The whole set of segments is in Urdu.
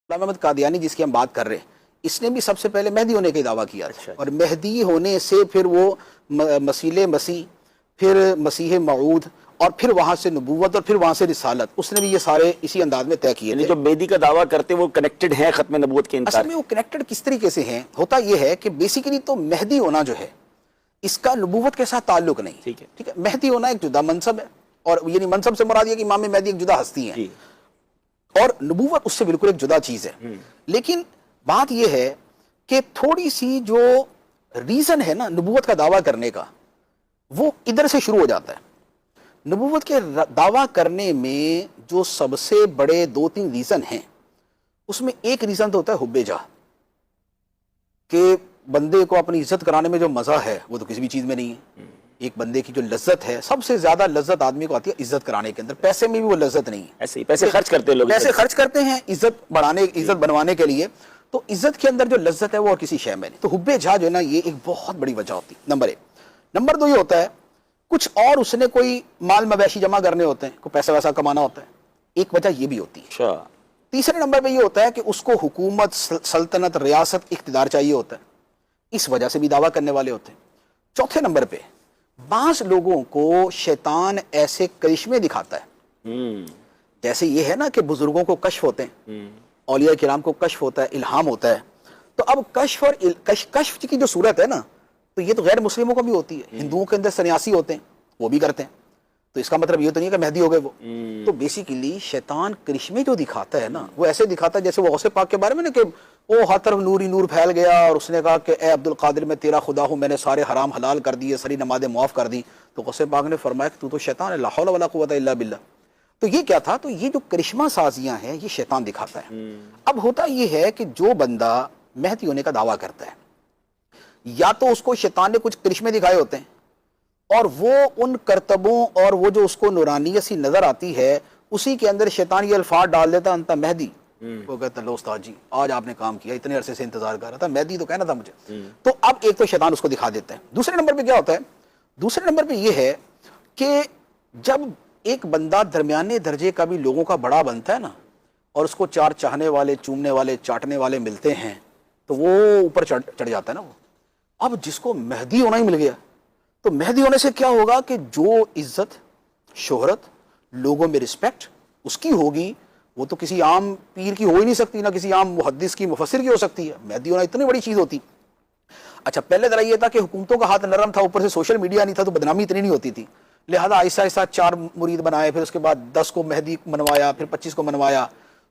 غلام احمد قادیانی جس کی ہم بات کر رہے ہیں، اس نے بھی سب سے پہلے مہدی ہونے کا دعویٰ کیا تھا، اور مہدی ہونے سے پھر وہ مسیح، پھر مسیح موعود، اور پھر وہاں سے نبوت، اور پھر وہاں سے رسالت، اس نے بھی یہ سارے اسی انداز میں طے کیے تھے۔ جو مہدی کا دعویٰ کرتے وہ کنیکٹڈ ہیں ختم نبوت کے انکار؟ اصل میں وہ کنیکٹڈ کس طریقے سے ہیں؟ ہوتا یہ ہے کہ بیسیکلی تو مہدی ہونا جو ہے اس کا نبوت کے ساتھ تعلق نہیں، ٹھیک ہے؟ مہدی ہونا ایک جدا منصب ہے، اور یعنی منصب سے مراد یہ کہ امام مہدی ایک جدا ہستی ہیں، اور نبوت اس سے بالکل ایک جدا چیز ہے۔ لیکن بات یہ ہے کہ تھوڑی سی جو ریزن ہے نا نبوت کا دعویٰ کرنے کا، وہ ادھر سے شروع ہو جاتا ہے۔ نبوت کے دعویٰ کرنے میں جو سب سے بڑے 2-3 ریزن ہیں، اس میں ایک ریزن تو ہوتا ہے حب جاہ، کہ بندے کو اپنی عزت کرانے میں جو مزہ ہے وہ تو کسی بھی چیز میں نہیں ہے۔ ایک بندے کی جو لذت ہے، سب سے زیادہ لذت آدمی کو آتی ہے عزت کرانے کے اندر، پیسے میں بھی وہ لذت نہیں ہے۔ ایسے ہی پیسے خرچ کرتے ہیں لوگ، پیسے خرچ کرتے ہیں عزت بنوانے کے لیے، تو عزت کے اندر جو لذت ہے وہ اور کسی شے میں نہیں۔ تو حب جاہ جو ہے نا یہ ایک بہت بڑی وجہ ہوتی ہے، نمبر 1۔ نمبر 2 یہ ہوتا ہے کچھ اور اس نے کوئی مال مویشی جمع کرنے ہوتے ہیں، کوئی پیسہ ویسا کمانا ہوتا ہے، ایک وجہ یہ بھی ہوتی ہے۔ تیسرے نمبر پہ یہ ہوتا ہے کہ اس کو حکومت، سلطنت، ریاست، اقتدار چاہیے ہوتا ہے، اس وجہ سے بھی دعویٰ کرنے والے ہوتے ہیں۔ چوتھے نمبر پہ بعض لوگوں کو شیطان ایسے کرشمے دکھاتا ہے، جیسے یہ ہے نا کہ بزرگوں کو کشف ہوتے ہیں، اولیاء کرام کو کشف ہوتا ہے، الہام ہوتا ہے، تو اب کشف اور کشف کی جو صورت ہے نا، تو یہ تو غیر مسلموں کو بھی ہوتی ہے۔ ہندوؤں کے اندر سنیاسی ہوتے ہیں، وہ بھی کرتے ہیں، تو اس کا مطلب یہ تو نہیں ہے کہ مہدی ہو گئے وہ۔ تو بیسیکلی شیطان کرشمے جو دکھاتا ہے نا، وہ ایسے دکھاتا ہے جیسے وہ غوث پاک کے بارے میں نا کہ وہ ہر طرف نور ہی نور پھیل گیا، اور اس نے کہا کہ اے عبد القادر میں تیرا خدا ہوں، میں نے سارے حرام حلال کر دیے، ساری نمازیں معاف کر دی۔ تو غوث پاک نے فرمایا کہ تو شیطان ہے، لا حول ولا قوت الا باللہ۔ تو یہ کیا تھا؟ تو یہ جو کرشمہ سازیاں ہیں یہ شیطان دکھاتا ہے۔ اب ہوتا یہ ہے کہ جو بندہ مہدی ہونے کا دعویٰ کرتا ہے، یا تو اس کو شیطان نے کچھ کرشمے دکھائے ہوتے ہیں، اور وہ ان کرتبوں اور وہ جو اس کو نورانیت سی نظر آتی ہے اسی کے اندر شیطان یہ الفاظ ڈال دیتا انتا مہدی۔ وہ کہتا ہے لو استاد جی آج آپ نے کام کیا، اتنے عرصے سے انتظار کر رہا تھا، مہدی تو کہنا تھا مجھے۔ تو اب ایک تو شیطان اس کو دکھا دیتا ہے۔ دوسرے نمبر پہ کیا ہوتا ہے؟ دوسرے نمبر پہ یہ ہے کہ جب ایک بندہ درمیانے درجے کا بھی لوگوں کا بڑا بنتا ہے نا، اور اس کو 4 چاہنے والے، چومنے والے، چاٹنے والے ملتے ہیں، تو وہ اوپر چڑھ جاتا ہے نا وہ۔ اب جس کو مہدی ہونا ہی مل گیا، تو مہدی ہونے سے کیا ہوگا کہ جو عزت، شہرت، لوگوں میں رسپیکٹ اس کی ہوگی، وہ تو کسی عام پیر کی ہو ہی نہیں سکتی، نہ کسی عام محدث کی، مفسر کی ہو سکتی ہے۔ مہدی ہونا اتنی بڑی چیز ہوتی۔ اچھا پہلے ذرا یہ تھا کہ حکومتوں کا ہاتھ نرم تھا، اوپر سے سوشل میڈیا نہیں تھا، تو بدنامی اتنی نہیں ہوتی تھی، لہذا آہستہ آہستہ 4 مرید بنائے، پھر اس کے بعد 10 کو مہدی منوایا، پھر 25 کو منوایا۔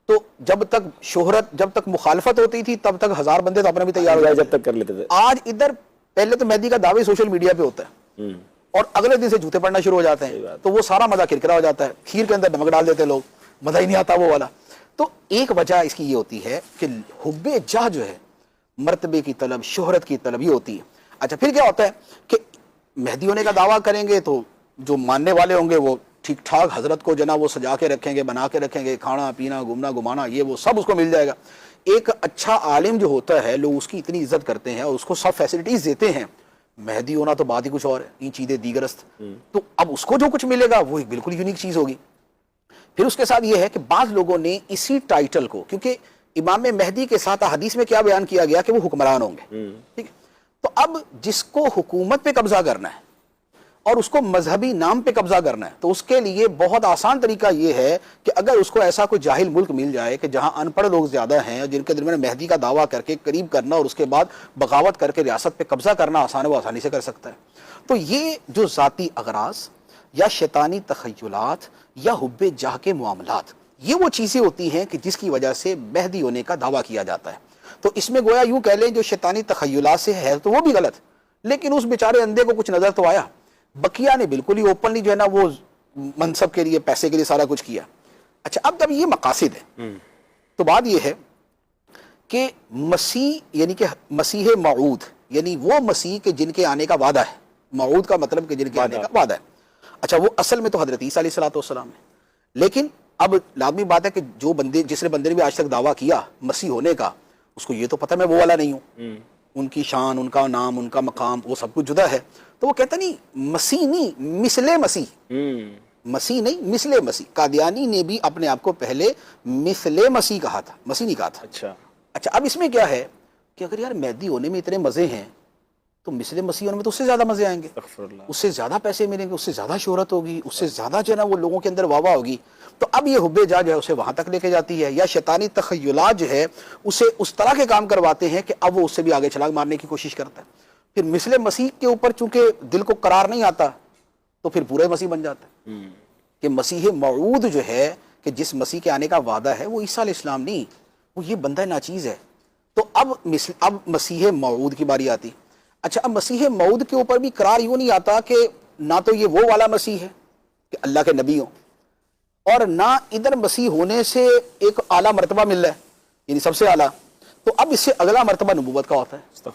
تو جب تک شہرت، جب تک مخالفت ہوتی تھی، تب تک 1000 بندے تو اپنا بھی تیار ہو جائے جب تک کر لیتے تھے۔ آج ادھر پہلے تو مہدی کا دعوی سوشل میڈیا پہ ہوتا ہے، اور اگلے دن سے جوتے پڑنا شروع ہو جاتے ہیں، تو وہ سارا مزہ کرکرا ہو جاتا ہے، کھیر کے اندر نمک ڈال دیتے لوگ، مزہ ہی نہیں آتا وہ والا۔ تو ایک وجہ اس کی یہ ہوتی ہے کہ حب جاہ جو ہے، مرتبے کی طلب، شہرت کی طلب یہ ہوتی ہے۔ اچھا پھر کیا ہوتا ہے کہ مہدی ہونے کا دعویٰ کریں گے تو جو ماننے والے ہوں گے وہ ٹھیک ٹھاک حضرت کو جناب وہ سجا کے رکھیں گے، بنا کے رکھیں گے، کھانا پینا، گھومنا گھمانا، یہ وہ سب اس کو مل جائے گا۔ ایک اچھا عالم جو ہوتا ہے لوگ اس کی اتنی عزت کرتے ہیں اور اس کو سب فیسلٹیز دیتے ہیں۔ مہدی ہونا تو بات ہی کچھ اور ہے، این چیزیں دیگرست۔ تو اب اس کو جو کچھ ملے گا وہ ایک بالکل یونیک چیز ہوگی۔ پھر اس کے ساتھ یہ ہے کہ بعض لوگوں نے اسی ٹائٹل کو، کیونکہ امام مہدی کے ساتھ حدیث میں کیا بیان کیا گیا کہ وہ حکمران ہوں گے، ٹھیک ہے؟ تو اب جس کو حکومت پہ قبضہ کرنا ہے اور اس کو مذہبی نام پہ قبضہ کرنا ہے، تو اس کے لیے بہت آسان طریقہ یہ ہے کہ اگر اس کو ایسا کوئی جاہل ملک مل جائے کہ جہاں ان پڑھ لوگ زیادہ ہیں، جن کے درمیان مہدی کا دعویٰ کر کے قریب کرنا اور اس کے بعد بغاوت کر کے ریاست پہ قبضہ کرنا آسان ہے، وہ آسانی سے کر سکتا ہے۔ تو یہ جو ذاتی اغراض یا شیطانی تخیلات یا حب جاہ کے معاملات، یہ وہ چیزیں ہوتی ہیں کہ جس کی وجہ سے مہدی ہونے کا دعویٰ کیا جاتا ہے۔ تو اس میں گویا یوں کہہ لیں جو شیطانی تخیلات سے ہے تو وہ بھی غلط، لیکن اس بیچارے اندھے کو کچھ نظر تو آیا۔ بقیہ نے بالکل ہی اوپنلی جو ہے نا وہ منصب کے لیے، پیسے کے لیے سارا کچھ کیا۔ اچھا اب جب یہ مقاصد ہے تو بات یہ ہے کہ مسیح یعنی کہ مسیح موعود، یعنی وہ مسیح کے جن کے آنے کا وعدہ ہے، موعود کا مطلب کہ جن کے آنے کا وعدہ ہے۔ اچھا وہ اصل میں تو حضرت عیسیٰ علیہ السلام ہے، لیکن اب لازمی بات ہے کہ جو بندے، جس نے بندے نے بھی آج تک دعویٰ کیا مسیح ہونے کا، اس کو یہ تو پتہ میں وہ والا نہیں ہوں، ان کی شان، ان کا نام، ان کا مقام، وہ سب کچھ جدا ہے۔ تو وہ کہتا نہیں مسیح نہیں، مثل مسیح، مسیح نہیں، مثل مسیح. قادیانی نے بھی اپنے آپ کو پہلے مثل مسیح کہا تھا، مسیح نہیں کہا تھا. اچھا اب اس میں کیا ہے کہ اگر یار مہدی ہونے میں اتنے مزے ہیں تو مثل مسیح ہونے میں تو اس سے زیادہ مزے آئیں گے، اس سے زیادہ پیسے ملیں گے، اس سے زیادہ شہرت ہوگی، اس سے زیادہ جو ہے نا وہ لوگوں کے اندر واہ واہ ہوگی. تو اب یہ حب جا جو ہے اسے وہاں تک لے کے جاتی ہے، یا شیطانی تخیلات جو ہے اسے اس طرح کے کام کرواتے ہیں کہ اب وہ اس سے بھی آگے چھلانگ مارنے کی کوشش کرتا ہے. پھر مثل مسیح کے اوپر چونکہ دل کو قرار نہیں آتا تو پھر پورے مسیح بن جاتا ہے کہ مسیح موعود جو ہے، کہ جس مسیح کے آنے کا وعدہ ہے وہ عیسیٰ علیہ السلام نہیں، وہ یہ بندہ ناچیز ہے. تو اب مسیح موعود کی باری آتی. اچھا اب مسیح موعود کے اوپر بھی قرار یوں نہیں آتا کہ نہ تو یہ وہ والا مسیح ہے کہ اللہ کے نبی ہوں، اور نہ ادھر مسیح ہونے سے ایک اعلیٰ مرتبہ مل رہا ہے، یعنی سب سے اعلیٰ. تو اب اس سے اگلا مرتبہ نبوت کا ہوتا ہے.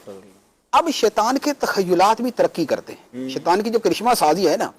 اب شیطان کے تخیلات بھی ترقی کرتے ہیں. شیطان کی جو کرشمہ سازی ہے نا،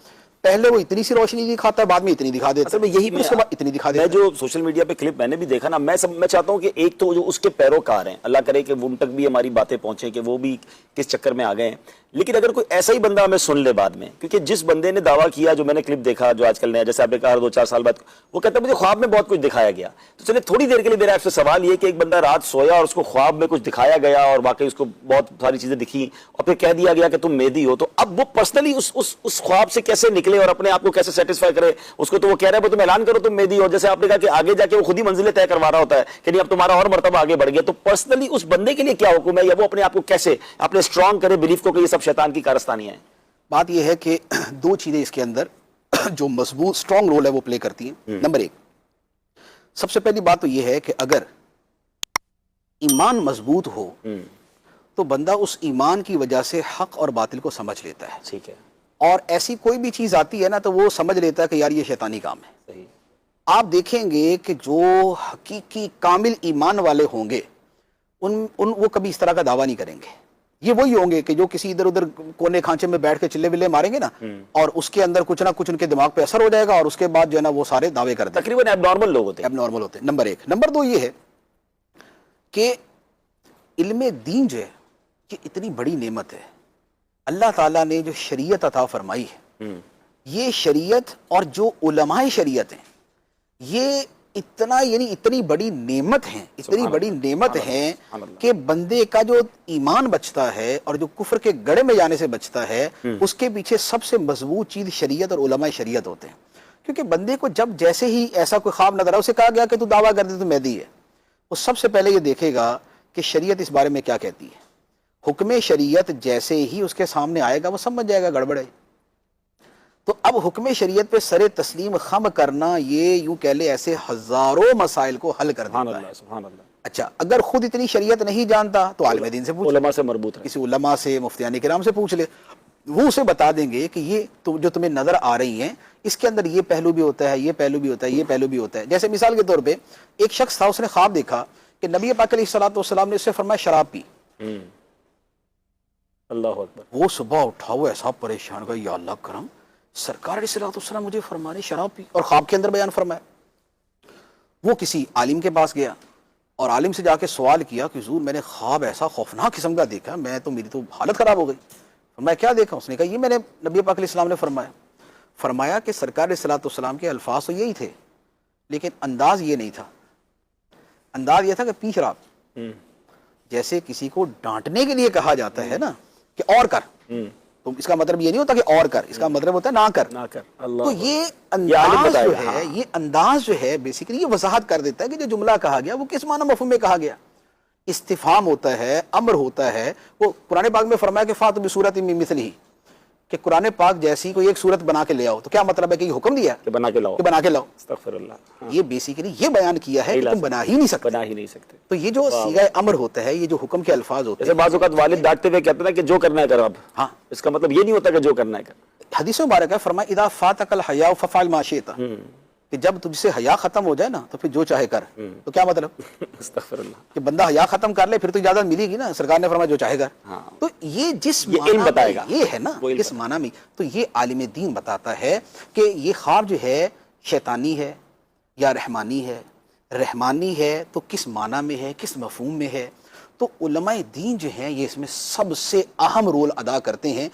پہلے وہ اتنی سی روشنی دکھاتا ہے، بعد میں اتنی دکھا دیتا ہے، یہی اس کے بعد اتنی دکھا دیتا ہے. میں جو سوشل میڈیا پہ کلپ میں نے بھی دیکھا نا، میں چاہتا ہوں کہ ایک تو جو اس کے پیروکار ہیں، اللہ کرے کہ ان تک بھی ہماری باتیں پہنچیں کہ وہ بھی کس چکر میں آ گئے ہیں. لیکن اگر کوئی ایسا ہی بندہ ہمیں سن لے بعد میں، کیونکہ جس بندے نے دعویٰ کیا، جو میں نے کلپ دیکھا جو آج کل نیا، جیسے آپ نے کہا 2-4 سال بعد، وہ کہتا ہے مجھے خواب میں بہت کچھ دکھایا گیا. تو چلے تھوڑی دیر کے لیے میرا آپ سے سوال یہ کہ ایک بندہ رات سویا اور اس کو خواب میں کچھ دکھایا گیا اور واقعی اس کو بہت ساری چیزیں دکھی اور پھر کہہ دیا گیا کہ تم مہدی ہو، تو اب وہ پرسنلی اس خواب سے کیسے نکلے اور اپنے آپ کو کیسے سیٹسفائی کرے؟ اس کو تو وہ کہہ رہا ہے تم اعلان کرو تم مہدی ہو، جیسے آپ نے کہا کہ آگے جا کے وہ خود ہی منزلیں طے کروا رہا ہوتا ہے کہ نہیں اب تمہارا اور مرتبہ آگے بڑھ گیا. تو پرسنلی اس بندے کے لیے کیا حکم ہے، یا وہ اپنے آپ کو کیسے اپنے اسٹرانگ کرے بلیف کو کہ یہ سب شیطان کی کارستانی ہے؟ بات یہ ہے کہ دو چیزیں اس کے اندر جو مضبوط اسٹرانگ رول ہے وہ پلے کرتی ہیں. نمبر 1، سب سے پہلی بات تو یہ ہے کہ اگر ایمان مضبوط ہو تو بندہ اس ایمان کی وجہ سے حق اور باطل کو سمجھ لیتا ہے. ٹھیک ہے. اور ایسی کوئی بھی چیز آتی ہے نا تو وہ سمجھ لیتا ہے کہ یار یہ شیطانی کام ہے. صحیح. آپ دیکھیں گے کہ جو حقیقی کامل ایمان والے ہوں گے وہ کبھی اس طرح کا دعویٰ نہیں کریں گے. یہ وہی ہوں گے کہ جو کسی ادھر ادھر کونے کھانچے میں بیٹھ کے چلے ولے ماریں گے نا، اور اس کے اندر کچھ نہ کچھ ان کے دماغ پہ اثر ہو جائے گا اور اس کے بعد جو ہے نا وہ سارے دعوے کر دیں گے. تقریباً ایب نارمل لوگ ہوتے ہیں. ایب نارمل ہوتے ہیں. نمبر 1. نمبر 2 یہ ہے کہ علم دین جو ہے یہ اتنی بڑی نعمت ہے. اللہ تعالیٰ نے جو شریعت عطا فرمائی ہے، یہ شریعت اور جو علماء شریعت ہیں یہ اتنی بڑی نعمت ہیں، اتنی بڑی نعمت ہیں کہ بندے کا جو ایمان بچتا ہے اور جو کفر کے گڑھے میں جانے سے بچتا ہے، اس کے پیچھے سب سے مضبوط چیز شریعت اور علماء شریعت ہوتے ہیں. کیونکہ بندے کو جب جیسے ہی ایسا کوئی خواب نظر آئے، اسے کہا گیا کہ تو دعویٰ کر دے تو مہدی ہے، وہ سب سے پہلے یہ دیکھے گا کہ شریعت اس بارے میں کیا کہتی ہے. حکم شریعت جیسے ہی اس کے سامنے آئے گا وہ سمجھ جائے گا گڑبڑ ہے. تو اب حکم شریعت پہ سر تسلیم خم کرنا، یہ یوں کہہ لے ایسے ہزاروں مسائل کو حل کر دیتا ہے. سبحان اللہ. اچھا اگر خود اتنی شریعت نہیں جانتا تو عالم دین سے پوچھ، علماء سے مربوط ہے، کسی علماء سے، مفتیان کرام سے پوچھ لے، وہ اسے بتا دیں گے کہ یہ جو تمہیں نظر آ رہی ہیں اس کے اندر یہ پہلو بھی ہوتا ہے، یہ پہلو بھی ہوتا ہے، یہ پہلو بھی ہوتا ہے. جیسے مثال کے طور پہ ایک شخص تھا، اس نے خواب دیکھا کہ نبی پاک علیہ الصلوۃ والسلام نے اس سے فرمایا شراب پی. اللہ اکبر. وہ صبح اٹھا ہوا ایسا پریشان کا، یا اللہ کرم، سرکار علیہ الصلوۃ والسلام مجھے فرمانے شراب پی، اور خواب کے اندر بیان فرمایا. وہ کسی عالم کے پاس گیا اور عالم سے جا کے سوال کیا کہ حضور میں نے خواب ایسا خوفناک قسم کا دیکھا، میری تو حالت خراب ہو گئی. فرمایا کیا دیکھا؟ اس نے کہا یہ میں نے نبی پاک علیہ السلام نے فرمایا کہ سرکار علیہ الصلوۃ والسلام کے الفاظ تو یہی تھے لیکن انداز یہ نہیں تھا. انداز یہ تھا کہ پی شراب. جیسے کسی کو ڈانٹنے کے لیے کہا جاتا ہے نا کہ اور کر، تو اس کا مطلب یہ نہیں ہوتا کہ اور کر، اس کا مطلب ہوتا ہے نہ کر. تو یہ انداز جو ہے بیسیکلی یہ وضاحت کر دیتا ہے کہ جو جملہ کہا گیا وہ کس معنی مفہوم میں کہا گیا. استفہام ہوتا ہے، امر ہوتا ہے. وہ قرآن پاک میں فرمایا کہ فاتوا بسورۃ من مثلہ، کہ قرآن پاک جیسی کوئی ایک صورت بنا کے لے آؤ. تو کیا مطلب ہے کہ یہ حکم دیا کہ بنا کے لاؤ، استغفر اللہ. یہ بیسیکلی یہ بیان کیا ہے کہ تم بنا ہی نہیں سکتے. تو یہ جو صیغہ امر ہوتا ہے، یہ جو حکم کے الفاظ ہوتے ہیں، جیسے بعض اوقات والد ڈانٹتے ہوئے کہتے ہیں کہ جو کرنا ہے کر. اب ہاں، اس کا مطلب یہ نہیں ہوتا کہ جو کرنا ہے کر. حدیث مبارک ہے فرمایا اذا فاتک الحیاء ففعل ما شئت، کہ جب تجھ سے حیا ختم ہو جائے نا تو پھر جو چاہے کر. تو کیا مطلب؟ استغفر اللہ، کہ بندہ حیا ختم کر لے پھر تو اجازت ملے گی نا. سرکار نے فرمایا جو چاہے کر. تو یہ جس علم بتائے گا، یہ ہے نا کس معنی میں، تو یہ عالم دین بتاتا ہے کہ یہ خواب جو ہے شیطانی ہے یا رحمانی ہے. رحمانی ہے تو کس معنی میں ہے، کس مفہوم میں ہے. تو علماء دین جو ہیں یہ اس میں سب سے اہم رول ادا کرتے ہیں